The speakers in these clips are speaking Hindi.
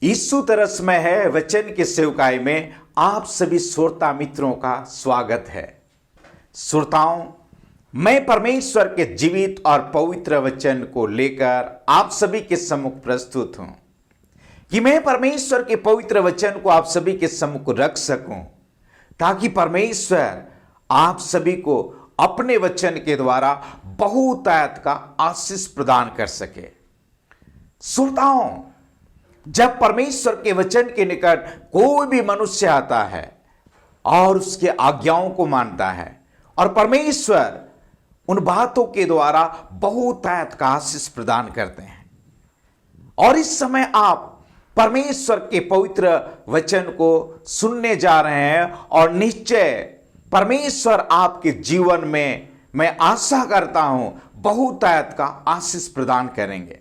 यीशु तरस में है वचन के सेवकाई में आप सभी श्रोता मित्रों का स्वागत है। श्रोताओं, मैं परमेश्वर के जीवित और पवित्र वचन को लेकर आप सभी के सम्मुख प्रस्तुत हूं कि मैं परमेश्वर के पवित्र वचन को आप सभी के सम्मुख रख सकूं, ताकि परमेश्वर आप सभी को अपने वचन के द्वारा बहुतायत का आशीष प्रदान कर सके। श्रोताओं, जब परमेश्वर के वचन के निकट कोई भी मनुष्य आता है और उसके आज्ञाओं को मानता है और परमेश्वर उन बातों के द्वारा बहुतायत का आशीष प्रदान करते हैं। और इस समय आप परमेश्वर के पवित्र वचन को सुनने जा रहे हैं और निश्चय परमेश्वर आपके जीवन में, मैं आशा करता हूं, बहुतायत का आशीष प्रदान करेंगे।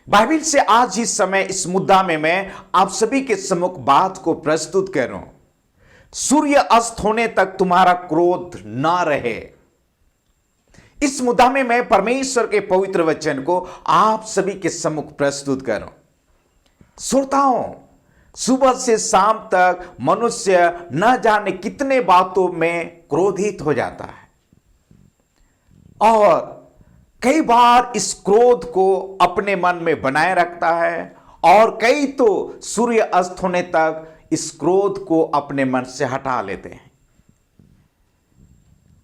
बाइबल से आज इस समय इस मुद्दा में मैं आप सभी के सम्मुख बात को प्रस्तुत करूं। सूर्य अस्त होने तक तुम्हारा क्रोध ना रहे। इस मुद्दा में मैं परमेश्वर के पवित्र वचन को आप सभी के सम्मुख प्रस्तुत करूं। श्रोताओं, सुबह से शाम तक मनुष्य न जाने कितने बातों में क्रोधित हो जाता है और कई बार इस क्रोध को अपने मन में बनाए रखता है और कई तो सूर्य अस्त होने तक इस क्रोध को अपने मन से हटा लेते हैं।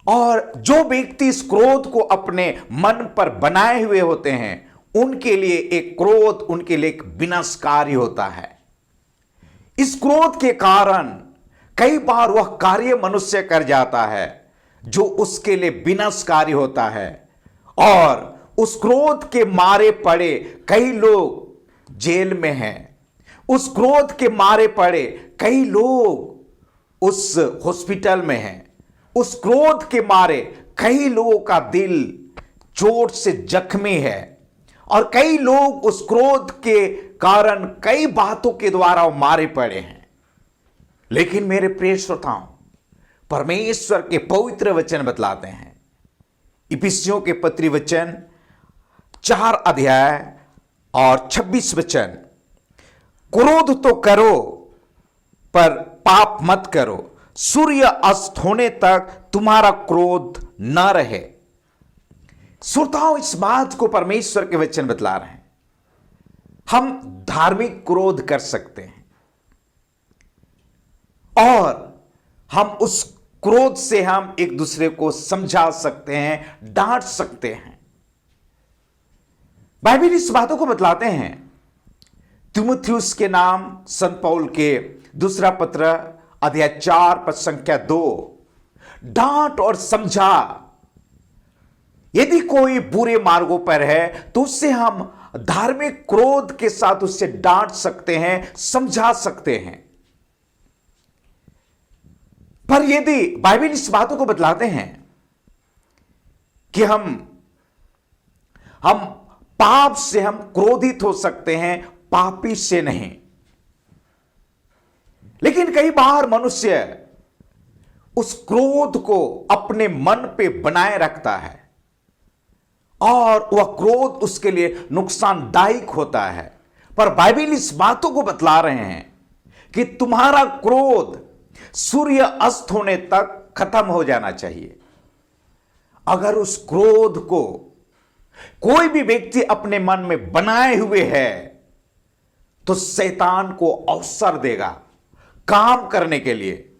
और जो व्यक्ति इस क्रोध को अपने मन पर बनाए हुए होते हैं, उनके लिए एक क्रोध उनके लिए एक विनाशकारी होता है। इस क्रोध के कारण कई बार वह कार्य मनुष्य कर जाता है जो उसके लिए विनाशकारी होता है और उस क्रोध के मारे पड़े कई लोग जेल में हैं। उस क्रोध के मारे पड़े कई लोग उस हॉस्पिटल में हैं। उस क्रोध के मारे कई लोगों का दिल चोट से जख्मी है और कई लोग उस क्रोध के कारण कई बातों के द्वारा मारे पड़े हैं। लेकिन मेरे प्रिय श्रोताओं, परमेश्वर के पवित्र वचन बतलाते हैं, इफिसियों के पत्री वचन 4 अध्याय और 26 वचन, क्रोध तो करो पर पाप मत करो, सूर्य अस्त होने तक तुम्हारा क्रोध न रहे। श्रोताओं, इस बात को परमेश्वर के वचन बतला रहे हैं। हम धार्मिक क्रोध कर सकते हैं और हम उस क्रोध से हम एक दूसरे को समझा सकते हैं, डांट सकते हैं। बाइबल इस बातों को बतलाते हैं। तीमुथियुस के नाम संत पौल के दूसरा पत्र अध्याय 4 पद संख्या 2, डांट और समझा। यदि कोई बुरे मार्गों पर है तो उससे हम धार्मिक क्रोध के साथ उससे डांट सकते हैं, समझा सकते हैं। पर यदि बाइबल इस बातों को बतलाते हैं कि हम पाप से हम क्रोधित हो सकते हैं, पापी से नहीं। लेकिन कई बार मनुष्य उस क्रोध को अपने मन पे बनाए रखता है और वह क्रोध उसके लिए नुकसानदायक होता है। पर बाइबल इस बातों को बतला रहे हैं कि तुम्हारा क्रोध सूर्य अस्त होने तक खत्म हो जाना चाहिए। अगर उस क्रोध को कोई भी व्यक्ति अपने मन में बनाए हुए है तो शैतान को अवसर देगा काम करने के लिए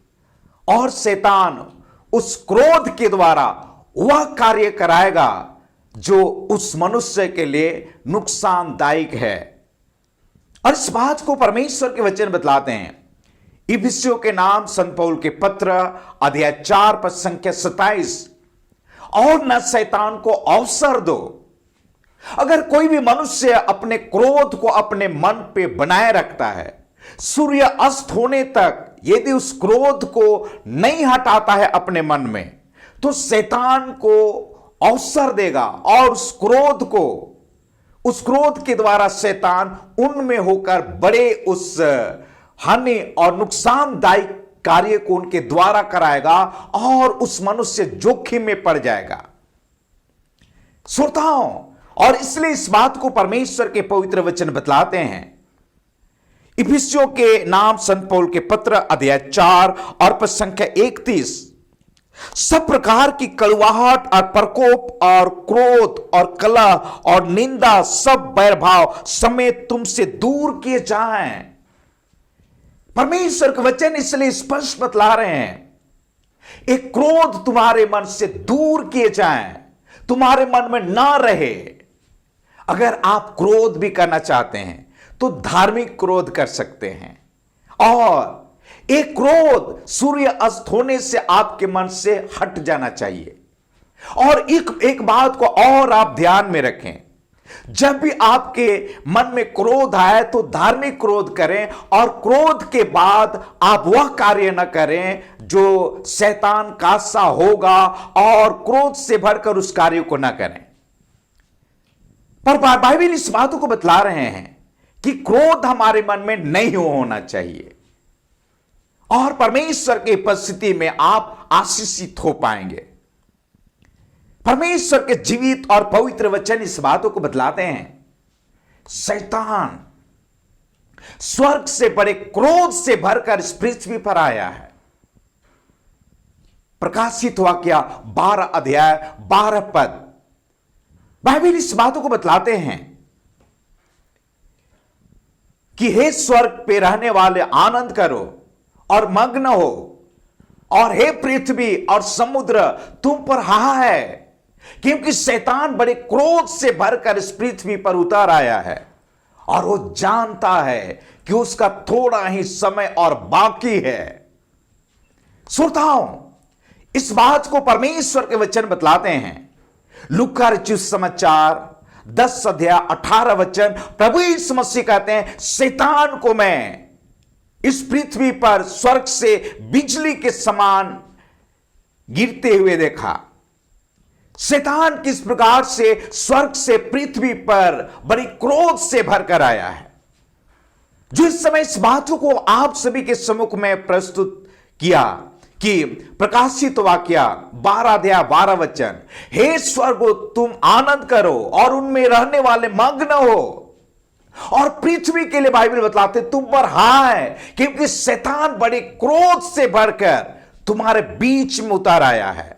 और शैतान उस क्रोध के द्वारा वह कार्य कराएगा जो उस मनुष्य के लिए नुकसानदायक है। और इस बात को परमेश्वर के वचन बतलाते हैं। इफिसियों के नाम संत पौल के पत्र अध्याय 4 पद संख्या 27, और न शैतान को अवसर दो। अगर कोई भी मनुष्य अपने क्रोध को अपने मन पे बनाए रखता है, सूर्य अस्त होने तक यदि उस क्रोध को नहीं हटाता है अपने मन में, तो शैतान को अवसर देगा और उस क्रोध के द्वारा शैतान उनमें होकर बड़े उस हानि और नुकसानदायक कार्य को उनके द्वारा कराएगा और उस मनुष्य जोखिम में पड़ जाएगा। श्रोताओं, और इसलिए इस बात को परमेश्वर के पवित्र वचन बतलाते हैं इफिसियों के नाम संत पौल के पत्र अध्याय 4 और पद संख्या 31, सब प्रकार की कड़वाहट और प्रकोप और क्रोध और कलह और निंदा सब बैरभाव समेत तुमसे दूर किए जाएं। परमेश्वर का वचन इसलिए स्पष्ट बतला रहे हैं, एक क्रोध तुम्हारे मन से दूर किए जाएं, तुम्हारे मन में ना रहे। अगर आप क्रोध भी करना चाहते हैं तो धार्मिक क्रोध कर सकते हैं, और एक क्रोध सूर्य अस्त होने से आपके मन से हट जाना चाहिए। और एक बात को और आप ध्यान में रखें, जब भी आपके मन में क्रोध आए तो धार्मिक क्रोध करें, और क्रोध के बाद आप वह कार्य न करें जो शैतान का सा होगा, और क्रोध से भरकर उस कार्य को न करें। पर बाइबल इस बातों को बतला रहे हैं कि क्रोध हमारे मन में नहीं होना चाहिए, और परमेश्वर की उपस्थिति में आप आशीषित हो पाएंगे। परमेश्वर के जीवित और पवित्र वचन इस बातों को बतलाते हैं, शैतान स्वर्ग से बड़े क्रोध से भरकर इस पृथ्वी पर आया है। प्रकाशित वाक्य 12 अध्याय 12 पद, बाइबल इस बातों को बतलाते हैं कि हे स्वर्ग पे रहने वाले आनंद करो और मग्न हो, और हे पृथ्वी और समुद्र तुम पर हा है, क्योंकि शैतान बड़े क्रोध से भरकर इस पृथ्वी पर उतर आया है, और वो जानता है कि उसका थोड़ा ही समय और बाकी है। श्रोताओं, इस बात को परमेश्वर के वचन बतलाते हैं। लूका रचित समाचार 10 अध्याय 18 वचन, प्रभु यीशु मसीह कहते हैं, शैतान को मैं इस पृथ्वी पर स्वर्ग से बिजली के समान गिरते हुए देखा। शैतान किस प्रकार से स्वर्ग से पृथ्वी पर बड़ी क्रोध से भरकर आया है, जो इस समय इस बातों को आप सभी के सम्मुख में प्रस्तुत किया कि प्रकाशित वाक्य 12 अध्याय 12 वचन, हे स्वर्गो तुम आनंद करो और उनमें रहने वाले मग्न हो, और पृथ्वी के लिए बाइबल बतलाते तुम पर हाय, क्योंकि शैतान बड़े क्रोध से भरकर तुम्हारे बीच में उतर आया है।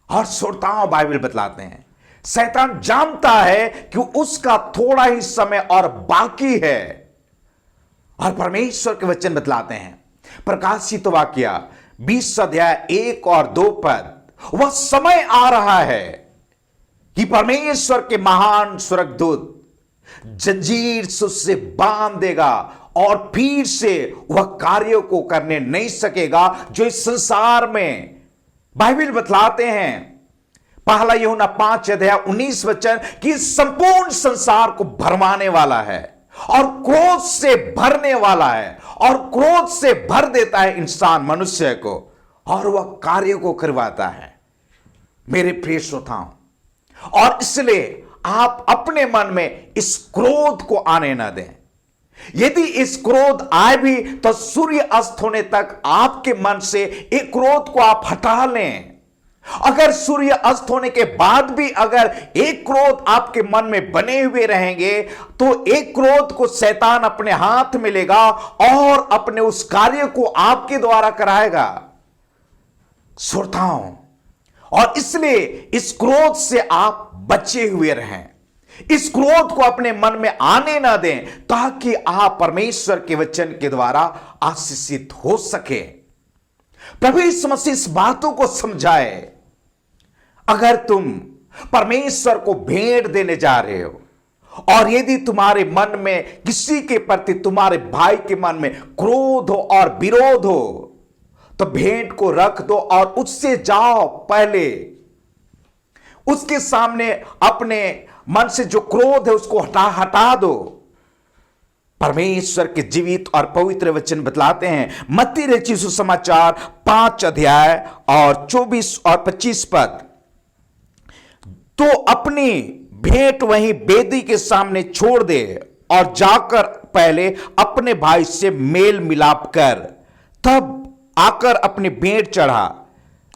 और श्रोताओं, बाइबल बतलाते हैं शैतान जानता है कि उसका थोड़ा ही समय और बाकी है, और परमेश्वर के वचन बतलाते हैं प्रकाशित वाक्य 20 अध्याय 1 और 2 पद, वह समय आ रहा है कि परमेश्वर के महान स्वर्गदूत जंजीर से बांध देगा, और फिर से वह कार्यों को करने नहीं सकेगा जो इस संसार में, बाइबल बतलाते हैं पहला यूहन्ना 5 अध्याय 19 वचन, कि संपूर्ण संसार को भरमाने वाला है और क्रोध से भरने वाला है, और क्रोध से भर देता है इंसान मनुष्य को, और वह कार्य को करवाता है। मेरे प्रिय श्रोताओं, और इसलिए आप अपने मन में इस क्रोध को आने न दें। यदि इस क्रोध आए भी तो सूर्य अस्त होने तक आपके मन से एक क्रोध को आप हटा लें। अगर सूर्य अस्त होने के बाद भी अगर एक क्रोध आपके मन में बने हुए रहेंगे, तो एक क्रोध को शैतान अपने हाथ में लेगा और अपने उस कार्य को आपके द्वारा कराएगा। श्रोताओं, और इसलिए इस क्रोध से आप बचे हुए रहें, इस क्रोध को अपने मन में आने ना दें, ताकि आप परमेश्वर के वचन के द्वारा आशीषित हो सके। प्रभु यीशु मसीह इस बातों को समझाए, अगर तुम परमेश्वर को भेंट देने जा रहे हो, और यदि तुम्हारे मन में किसी के प्रति, तुम्हारे भाई के मन में क्रोध हो और विरोध हो, तो भेंट को रख दो और उससे जाओ, पहले उसके सामने अपने मन से जो क्रोध है उसको हटा दो। परमेश्वर के जीवित और पवित्र वचन बतलाते हैं मत्ती रचित सुसमाचार 5 अध्याय और 24 और 25 पद, तो अपनी भेंट वहीं वेदी के सामने छोड़ दे और जाकर पहले अपने भाई से मेल मिलाप कर, तब आकर अपनी भेंट चढ़ा।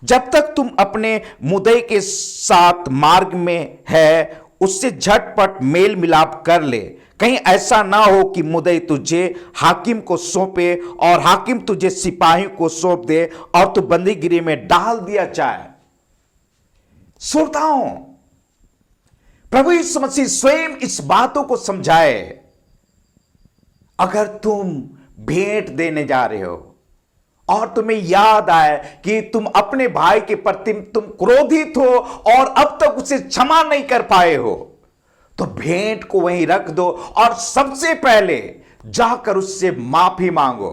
जब तक तुम अपने मुद्दे के साथ मार्ग में है, उससे झटपट मेल मिलाप कर ले, कहीं ऐसा ना हो कि मुद्दई तुझे हाकिम को सौंपे और हाकिम तुझे सिपाही को सौंप दे और तू बंदीगिरी में डाल दिया जाए। श्रोताओं, प्रभु यीशु मसीह स्वयं इस बातों को समझाए। अगर तुम भेंट देने जा रहे हो और तुम्हें याद आए कि तुम अपने भाई के प्रति तुम क्रोधित हो और अब तक उसे क्षमा नहीं कर पाए हो, तो भेंट को वहीं रख दो और सबसे पहले जाकर उससे माफी मांगो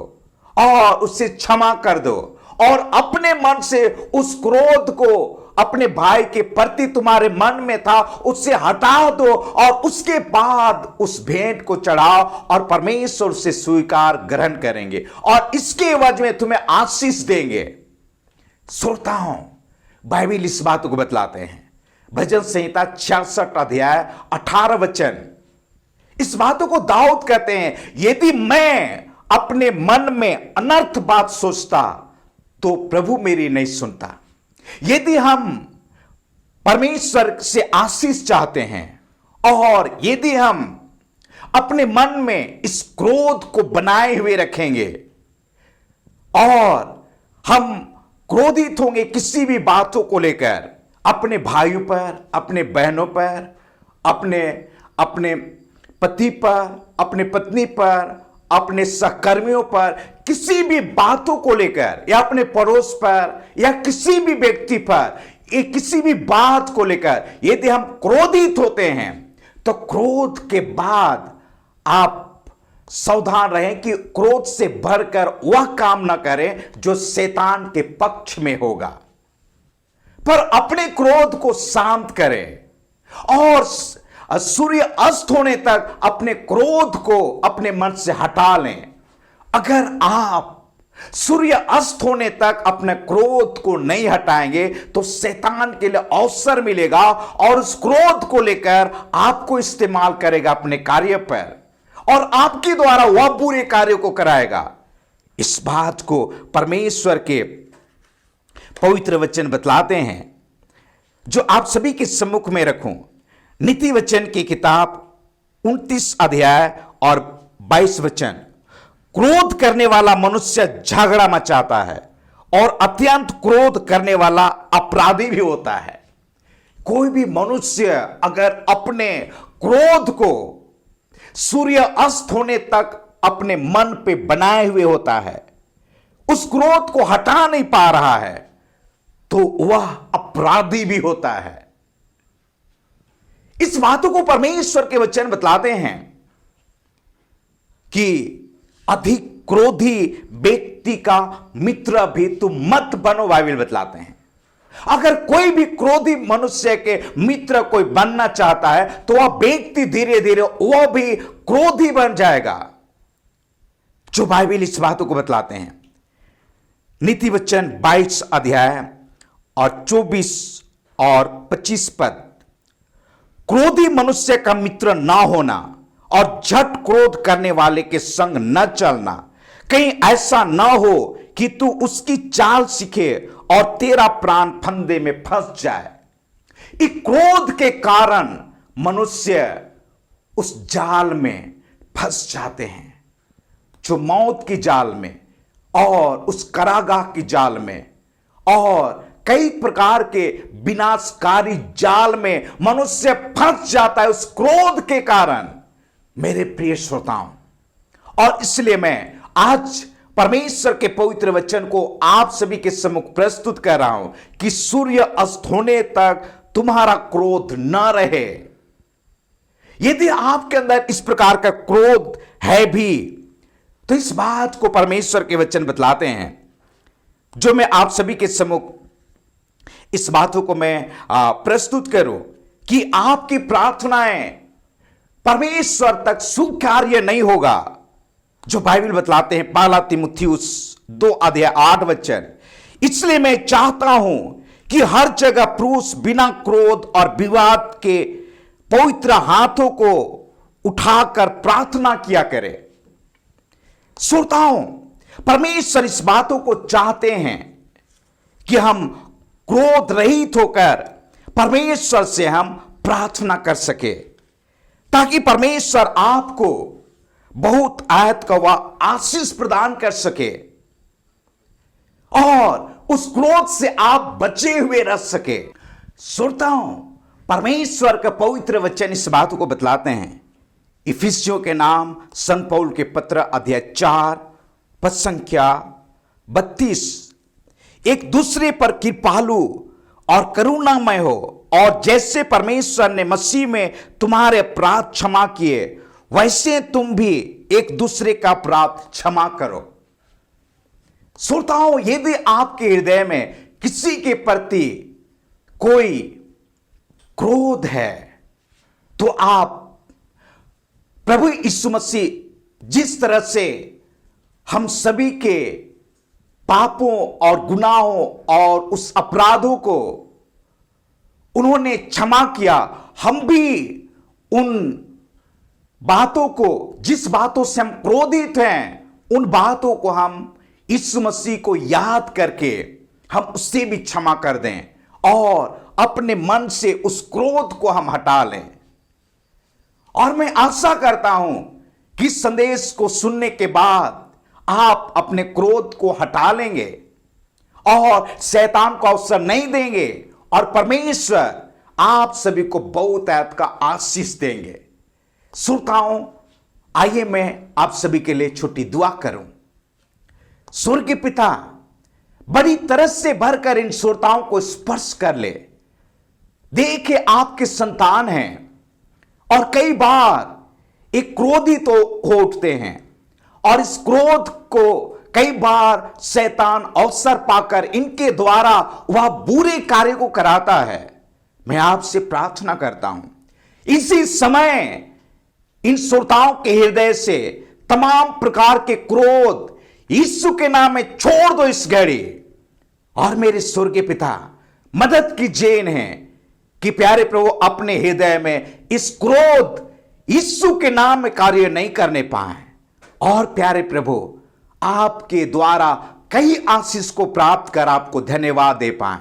और उससे क्षमा कर दो और अपने मन से उस क्रोध को अपने भाई के प्रति तुम्हारे मन में था उससे हटा दो और उसके बाद उस भेंट को चढ़ाओ और परमेश्वर से स्वीकार ग्रहण करेंगे और इसके एवज में तुम्हें आशीष देंगे। श्रोताओं, बाइबल इस बात को बतलाते हैं, भजन संहिता 66 अध्याय 18 वचन। इस बातों को दाऊद कहते हैं, यदि मैं अपने मन में अनर्थ बात सोचता तो प्रभु मेरी नहीं सुनता। यदि हम परमेश्वर से आशीष चाहते हैं और यदि हम अपने मन में इस क्रोध को बनाए हुए रखेंगे और हम क्रोधित होंगे किसी भी बातों को लेकर, अपने भाइयों पर, अपने बहनों पर, अपने पति पर, अपने पत्नी पर, अपने सहकर्मियों पर, किसी भी बातों को लेकर या अपने पड़ोस पर या किसी भी व्यक्ति पर, किसी भी बात को लेकर यदि हम क्रोधित होते हैं तो क्रोध के बाद आप सावधान रहें कि क्रोध से भरकर वह काम ना करें जो शैतान के पक्ष में होगा, पर अपने क्रोध को शांत करें और सूर्य अस्त होने तक अपने क्रोध को अपने मन से हटा लें। अगर आप सूर्य अस्त होने तक अपने क्रोध को नहीं हटाएंगे तो शैतान के लिए अवसर मिलेगा और उस क्रोध को लेकर आपको इस्तेमाल करेगा अपने कार्य पर और आपके द्वारा वह बुरे कार्यों को कराएगा। इस बात को परमेश्वर के पवित्र वचन बतलाते हैं जो आप सभी के सम्मुख में रखूं। नीति वचन की किताब 29 अध्याय और 22 वचन। क्रोध करने वाला मनुष्य झगड़ा मचाता है और अत्यंत क्रोध करने वाला अपराधी भी होता है। कोई भी मनुष्य अगर अपने क्रोध को सूर्य अस्त होने तक अपने मन पे बनाए हुए होता है, उस क्रोध को हटा नहीं पा रहा है, तो वह अपराधी भी होता है। इस बातों को परमेश्वर के वचन बतलाते हैं कि अधिक क्रोधी व्यक्ति का मित्र भी तुम मत बनो, बाइबल बतलाते हैं। अगर कोई भी क्रोधी मनुष्य के मित्र कोई बनना चाहता है तो वह व्यक्ति धीरे धीरे वह भी क्रोधी बन जाएगा, जो बाइबल इस बातों को बतलाते हैं। नीति वचन 22 अध्याय और 24 और 25 पद। क्रोधी मनुष्य का मित्र ना होना और झट क्रोध करने वाले के संग न चलना, कहीं ऐसा ना हो कि तू उसकी चाल सीखे और तेरा प्राण फंदे में फंस जाए। इस क्रोध के कारण मनुष्य उस जाल में फंस जाते हैं, जो मौत की जाल में और उस कारागाह की जाल में और कई प्रकार के विनाशकारी जाल में मनुष्य फंस जाता है उस क्रोध के कारण, मेरे प्रिय श्रोताओं। और इसलिए मैं आज परमेश्वर के पवित्र वचन को आप सभी के सम्मुख प्रस्तुत कर रहा हूं कि सूर्य अस्त होने तक तुम्हारा क्रोध न रहे। यदि आपके अंदर इस प्रकार का क्रोध है भी, तो इस बात को परमेश्वर के वचन बतलाते हैं, जो मैं आप सभी के सम्मुख इस बातों को मैं प्रस्तुत करूं कि आपकी प्रार्थनाएं परमेश्वर तक स्वीकार्य नहीं होगा, जो बाइबल बतलाते हैं। पहला तीमुथियुस 2 अध्याय 8 वचन। इसलिए मैं चाहता हूं कि हर जगह पुरुष बिना क्रोध और विवाद के पवित्र हाथों को उठाकर प्रार्थना किया करे। श्रोताओं, परमेश्वर इस बातों को चाहते हैं कि हम क्रोध रहित होकर परमेश्वर से हम प्रार्थना कर सके। ताकि परमेश्वर आपको बहुत आयत का वह आशीष प्रदान कर सके और उस क्रोध से आप बचे हुए रह सके। श्रोताओं, परमेश्वर का पवित्र वचन इस बात को बतलाते हैं। इफिसियों के नाम संत पौल के पत्र अध्याय 4 पद संख्या 32, एक दूसरे पर कृपालु और करुणामय हो, और जैसे परमेश्वर ने मसीह में तुम्हारे अपराध क्षमा किए, वैसे तुम भी एक दूसरे का अपराध क्षमा करो। श्रोताओं, यदि आपके हृदय में किसी के प्रति कोई क्रोध है, तो आप प्रभु यीशु मसीह जिस तरह से हम सभी के पापों और गुनाहों और उस अपराधों को उन्होंने क्षमा किया, हम भी उन बातों को, जिस बातों से हम क्रोधित हैं, उन बातों को हम यीशु मसीह को याद करके हम उससे भी क्षमा कर दें और अपने मन से उस क्रोध को हम हटा लें। और मैं आशा करता हूं कि इस संदेश को सुनने के बाद आप अपने क्रोध को हटा लेंगे और शैतान को अवसर नहीं देंगे, और परमेश्वर आप सभी को बहुत आयत का आशीष देंगे। श्रोताओं, आइए मैं आप सभी के लिए छोटी दुआ करूं। स्वर्गीय पिता, बड़ी तरस से भरकर इन श्रोताओं को स्पर्श कर ले। देखे आपके संतान हैं और कई बार एक क्रोधित हो उठते हैं, और इस क्रोध को कई बार शैतान अवसर पाकर इनके द्वारा वह बुरे कार्य को कराता है। मैं आपसे प्रार्थना करता हूं, इसी समय इन श्रोताओं के हृदय से तमाम प्रकार के क्रोध यीशु के नाम में छोड़ दो इस घड़ी। और मेरे स्वर्गीय पिता, मदद कीजिए इन्हें कि प्यारे प्रभु अपने हृदय में इस क्रोध यीशु के नाम में कार्य नहीं करने पाए, और प्यारे प्रभु आपके द्वारा कई आशीष को प्राप्त कर आपको धन्यवाद दे पाए।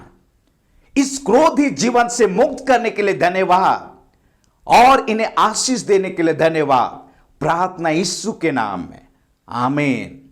इस क्रोधी जीवन से मुक्त करने के लिए धन्यवाद, और इन्हें आशीष देने के लिए धन्यवाद। प्रार्थना यीशु के नाम में, आमीन।